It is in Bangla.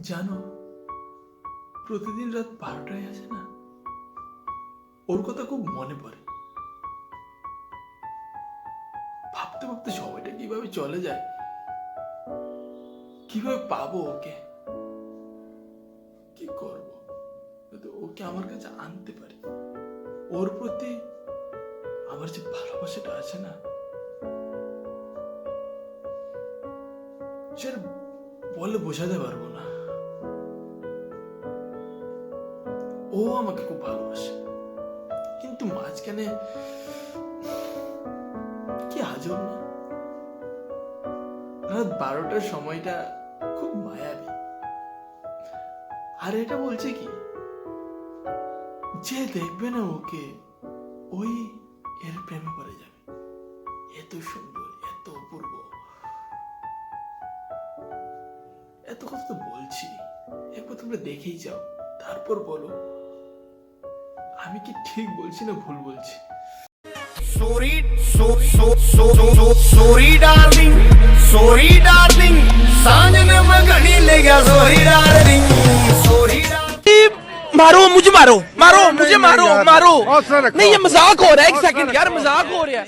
জানো, প্রতিদিন রাত 12টায় আসে না, ওর কথা খুব মনে পড়ে। ভাবতে ভাবতে সময়টা কিভাবে চলে যায়, কিভাবে পাবো ওকে, কি করব যাতে ওকে আমার কাছে আনতে পারি। ওর প্রতি আমার যে ভালোবাসাটা আছে না, সেটা বলে বোঝাতে পারবো না। ও আমাকে খুব ভালোবাসে, কিন্তু মাঝখানে কি আজব না, রাত 12টার সময়টা খুব মায়াবী। আর এটা বলছে কি, যে দেখবে না ওকে, ওই এর প্রেমে পড়ে যাবে। এত সুন্দর, এত অপূর্ব। এত কথা তো বলছি, একবার তোমরা দেখেই যাও, তারপর বলো আমি কি ঠিক বলছি না ভুল বলছি। Sorry darling, सांझने में घड़ी ले गया sorry darling, sorry darling। मारो मुझे, मारो मुझे, मारो नहीं, ये मजाक हो रहा है। एक सेकंड यार, मजाक हो रहा है।